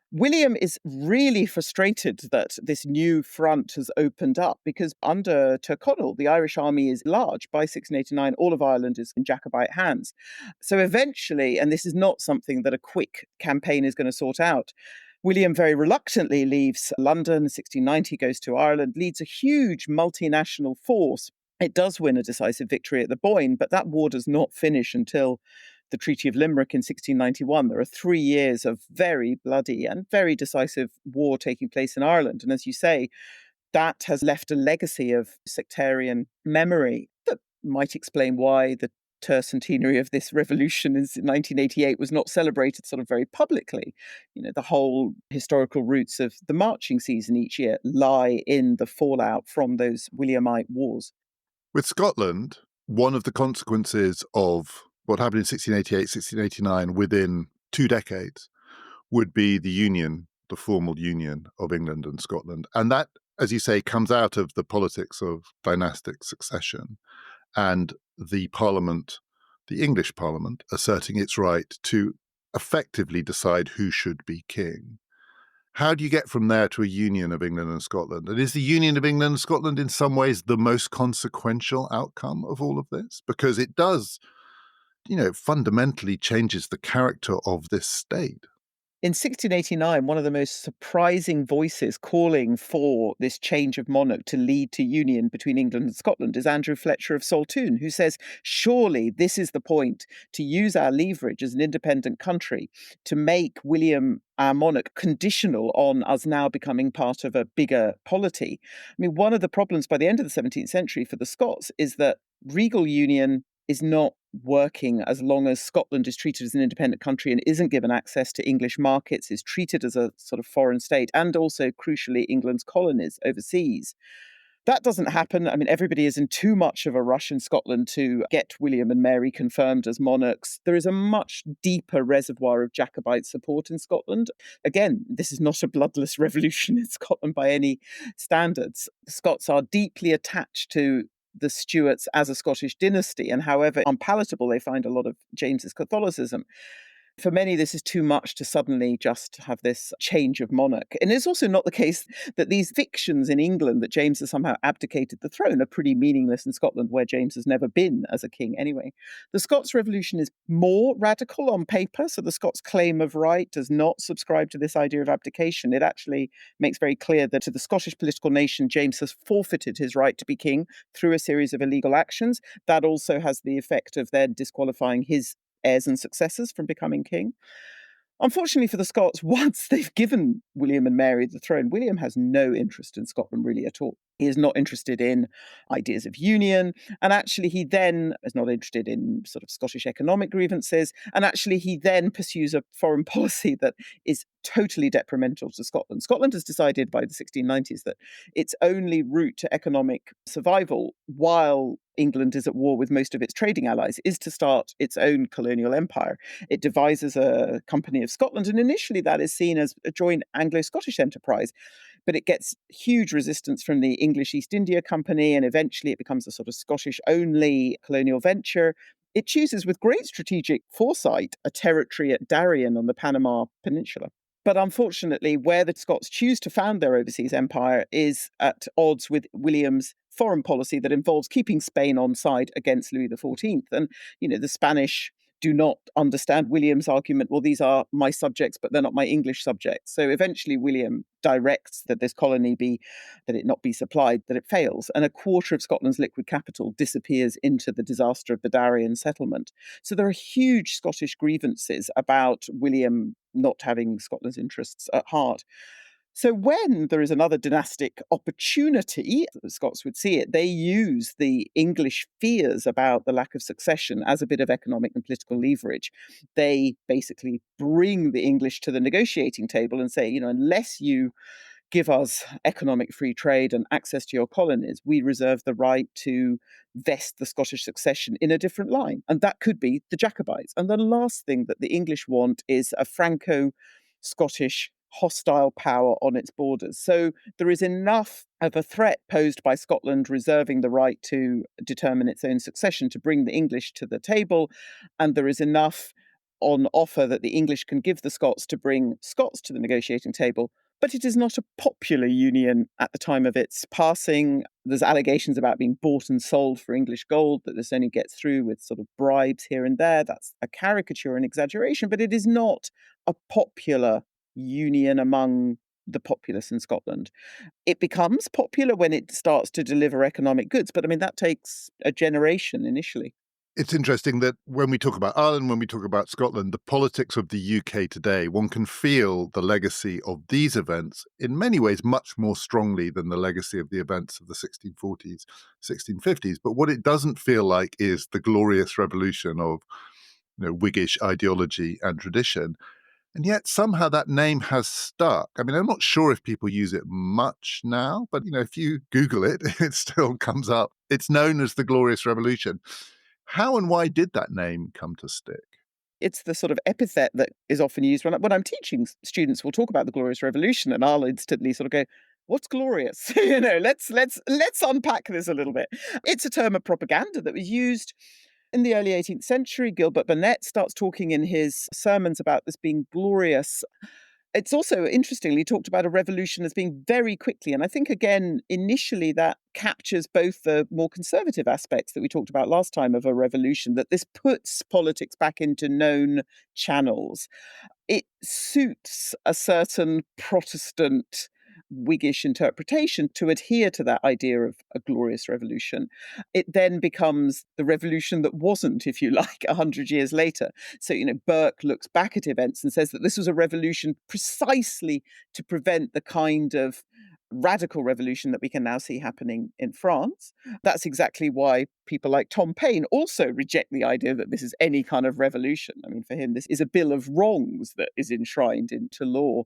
William is really frustrated that this new front has opened up because under Tyrconnell, the Irish army is large. By 1689, all of Ireland is in Jacobite hands. So eventually, and this is not something that a quick campaign is going to sort out, William very reluctantly leaves London, 1690, goes to Ireland, leads a huge multinational force. It does win a decisive victory at the Boyne, but that war does not finish until the Treaty of Limerick in 1691. There are 3 years of very bloody and very decisive war taking place in Ireland. And as you say, that has left a legacy of sectarian memory that might explain why the tercentenary of this revolution in 1988 was not celebrated sort of very publicly. The whole historical roots of the marching season each year lie in the fallout from those Williamite wars. With Scotland, one of the consequences of what happened in 1688, 1689 within 2 decades would be the union, the formal union of England and Scotland. And that, as you say, comes out of the politics of dynastic succession and the Parliament, the English Parliament, asserting its right to effectively decide who should be king. How do you get from there to a union of England and Scotland? And is the union of England and Scotland in some ways the most consequential outcome of all of this? Because it does, fundamentally changes the character of this state. In 1689, one of the most surprising voices calling for this change of monarch to lead to union between England and Scotland is Andrew Fletcher of Saltoun, who says, surely this is the point, to use our leverage as an independent country to make William, our monarch, conditional on us now becoming part of a bigger polity. I mean, one of the problems by the end of the 17th century for the Scots is that regal union is not working as long as Scotland is treated as an independent country and isn't given access to English markets, is treated as a sort of foreign state, and also, crucially, England's colonies overseas. That doesn't happen. I mean, everybody is in too much of a rush in Scotland to get William and Mary confirmed as monarchs. There is a much deeper reservoir of Jacobite support in Scotland. Again, this is not a bloodless revolution in Scotland by any standards. The Scots are deeply attached to the Stuarts as a Scottish dynasty, and however unpalatable they find a lot of James's Catholicism, For many, this is too much to suddenly just have this change of monarch. And it's also not the case that these fictions in England that James has somehow abdicated the throne are pretty meaningless in Scotland, where James has never been as a king anyway. The Scots Revolution is more radical on paper, so the Scots claim of right does not subscribe to this idea of abdication. It actually makes very clear that to the Scottish political nation, James has forfeited his right to be king through a series of illegal actions. That also has the effect of then disqualifying his heirs and successors from becoming king. Unfortunately for the Scots, once they've given William and Mary the throne, William has no interest in Scotland really at all. He is not interested in ideas of union. And actually, he then is not interested in sort of Scottish economic grievances. And actually, he then pursues a foreign policy that is totally detrimental to Scotland. Scotland has decided by the 1690s that its only route to economic survival while England is at war with most of its trading allies is to start its own colonial empire. It devises a Company of Scotland, and initially that is seen as a joint Anglo-Scottish enterprise. But it gets huge resistance from the English East India Company, and eventually it becomes a sort of Scottish-only colonial venture. It chooses with great strategic foresight a territory at Darien on the Panama Peninsula. But unfortunately, where the Scots choose to found their overseas empire is at odds with William's foreign policy that involves keeping Spain on side against Louis XIV. And, the Spanish do not understand William's argument, well, these are my subjects, but they're not my English subjects. So eventually William directs that this colony that it not be supplied, that it fails. And a quarter of Scotland's liquid capital disappears into the disaster of the Darien settlement. So there are huge Scottish grievances about William not having Scotland's interests at heart. So when there is another dynastic opportunity, the Scots would see it, they use the English fears about the lack of succession as a bit of economic and political leverage. They basically bring the English to the negotiating table and say, unless you give us economic free trade and access to your colonies, we reserve the right to vest the Scottish succession in a different line. And that could be the Jacobites. And the last thing that the English want is a Franco Scottish hostile power on its borders. So there is enough of a threat posed by Scotland reserving the right to determine its own succession to bring the English to the table. And there is enough on offer that the English can give the Scots to bring Scots to the negotiating table. But it is not a popular union at the time of its passing. There's allegations about being bought and sold for English gold, that this only gets through with sort of bribes here and there. That's a caricature and exaggeration, but it is not a popular union among the populace in Scotland. It becomes popular when it starts to deliver economic goods, but I mean, that takes a generation initially. It's interesting that when we talk about Ireland, when we talk about Scotland, the politics of the UK today, one can feel the legacy of these events in many ways much more strongly than the legacy of the events of the 1640s, 1650s. But what it doesn't feel like is the glorious revolution of Whiggish ideology and tradition. And yet somehow that name has stuck. I mean, I'm not sure if people use it much now, but if you Google it, it still comes up. It's known as the Glorious Revolution. How and why did that name come to stick? It's the sort of epithet that is often used when I'm teaching students. Will talk about the Glorious Revolution, and I'll instantly sort of go, "What's glorious?" Let's unpack this a little bit. It's a term of propaganda that was used in the early 18th century. Gilbert Burnet starts talking in his sermons about this being glorious. It's also interestingly talked about a revolution as being very quickly. And I think, again, initially that captures both the more conservative aspects that we talked about last time of a revolution, that this puts politics back into known channels. It suits a certain Protestant Whiggish interpretation to adhere to that idea of a glorious revolution. It then becomes the revolution that wasn't, if you like, 100 years later. So, Burke looks back at events and says that this was a revolution precisely to prevent the kind of radical revolution that we can now see happening in France. That's exactly why people like Tom Paine also reject the idea that this is any kind of revolution. I mean, for him, this is a bill of wrongs that is enshrined into law.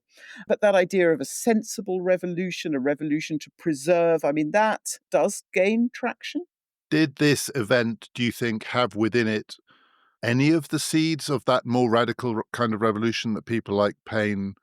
But that idea of a sensible revolution, a revolution to preserve, I mean, that does gain traction. Did this event, do you think, have within it any of the seeds of that more radical kind of revolution that people like Paine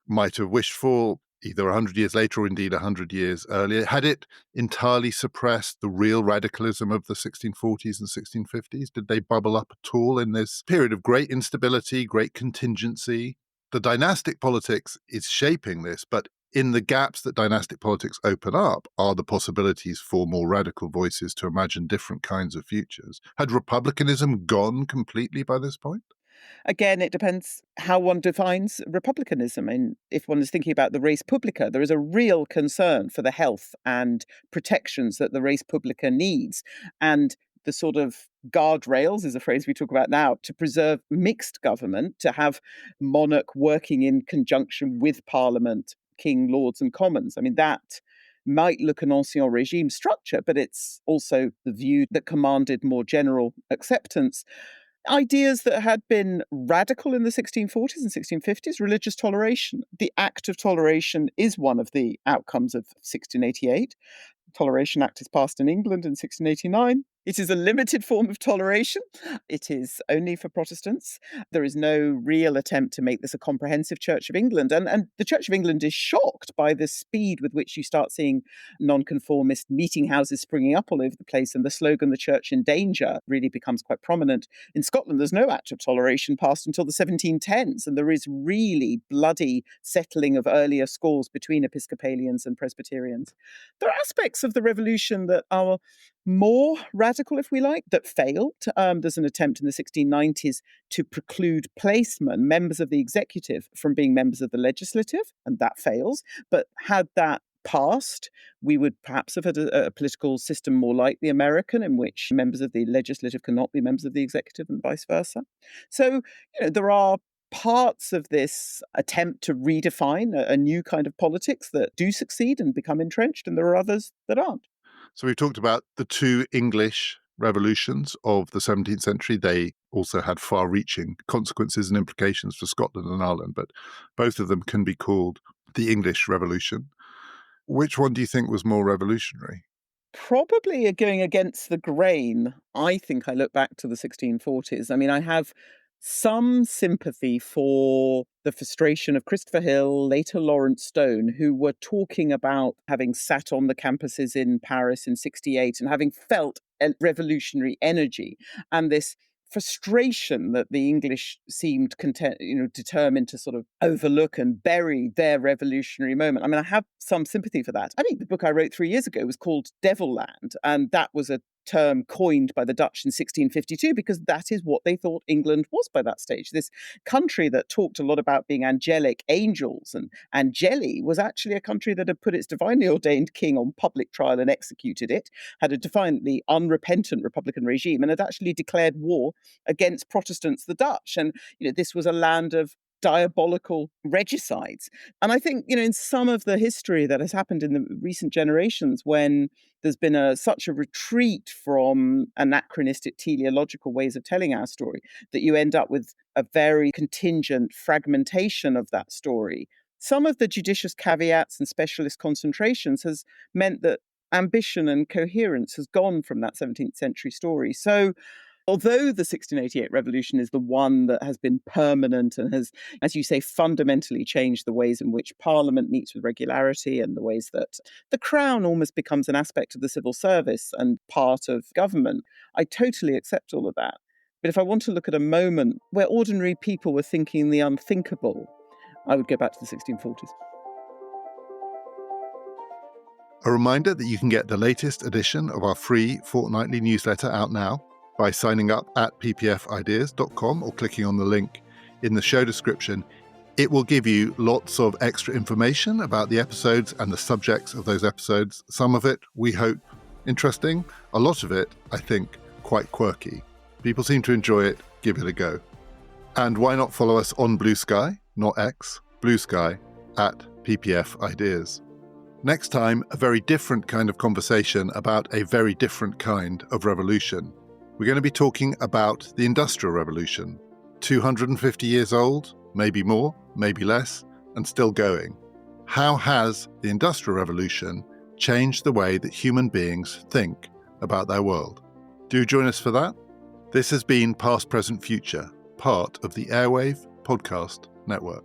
might have wished for? either 100 years later or indeed 100 years earlier? Had it entirely suppressed the real radicalism of the 1640s and 1650s? Did they bubble up at all in this period of great instability, great contingency? The dynastic politics is shaping this, but in the gaps that dynastic politics open up are the possibilities for more radical voices to imagine different kinds of futures. Had republicanism gone completely by this point? Again, it depends how one defines republicanism. And if one is thinking about the res publica, there is a real concern for the health and protections that the res publica needs. And the sort of guardrails is a phrase we talk about now to preserve mixed government, to have monarch working in conjunction with parliament, king, lords, and commons. I mean, that might look an ancien regime structure, but it's also the view that commanded more general acceptance. Ideas that had been radical in the 1640s and 1650s, religious toleration. The Act of Toleration is one of the outcomes of 1688. Toleration Act is passed in England in 1689. It is a limited form of toleration. It is only for Protestants. There is no real attempt to make this a comprehensive Church of England. And the Church of England is shocked by the speed with which you start seeing nonconformist meeting houses springing up all over the place. And the slogan, "The Church in Danger," really becomes quite prominent. In Scotland, there's no Act of Toleration passed until the 1710s. And there is really bloody settling of earlier scores between Episcopalians and Presbyterians. There are aspects of the revolution that are more radical, if we like, that failed. There's an attempt in the 1690s to preclude placemen, members of the executive, from being members of the legislative, and that fails. But had that passed, we would perhaps have had a political system more like the American, in which members of the legislative cannot be members of the executive and vice versa. So, there are parts of this attempt to redefine a new kind of politics that do succeed and become entrenched, and there are others that aren't. So we've talked about the two English revolutions of the 17th century. They also had far-reaching consequences and implications for Scotland and Ireland, but both of them can be called the English Revolution. Which one do you think was more revolutionary? Probably going against the grain. I think I look back to the 1640s. I mean, I have some sympathy for the frustration of Christopher Hill, later Lawrence Stone, who were talking about having sat on the campuses in Paris in 68 and having felt a revolutionary energy and this frustration that the English seemed determined to sort of overlook and bury their revolutionary moment. I mean, I have some sympathy for that. I think the book I wrote 3 years ago was called Devil Land, and that was a term coined by the Dutch in 1652 because that is what they thought England was by that stage. This country that talked a lot about being angelic angels and angeli was actually a country that had put its divinely ordained king on public trial and executed it, had a defiantly unrepentant republican regime, and had actually declared war against Protestants, the Dutch. And this was a land of diabolical regicides. And I think, in some of the history that has happened in the recent generations, when there's been such a retreat from anachronistic teleological ways of telling our story, that you end up with a very contingent fragmentation of that story. Some of the judicious caveats and specialist concentrations has meant that ambition and coherence has gone from that 17th century story. So although the 1688 revolution is the one that has been permanent and has, as you say, fundamentally changed the ways in which Parliament meets with regularity and the ways that the Crown almost becomes an aspect of the civil service and part of government, I totally accept all of that. But if I want to look at a moment where ordinary people were thinking the unthinkable, I would go back to the 1640s. A reminder that you can get the latest edition of our free fortnightly newsletter out now by signing up at ppfideas.com or clicking on the link in the show description. It will give you lots of extra information about the episodes and the subjects of those episodes. Some of it, we hope, interesting. A lot of it, I think, quite quirky. People seem to enjoy it. Give it a go. And why not follow us on Blue Sky, not X, Blue Sky, at PPF Ideas. Next time, a very different kind of conversation about a very different kind of revolution. We're going to be talking about the Industrial Revolution, 250 years old, maybe more, maybe less, and still going. How has the Industrial Revolution changed the way that human beings think about their world? Do join us for that. This has been Past, Present, Future, part of the Airwave Podcast Network.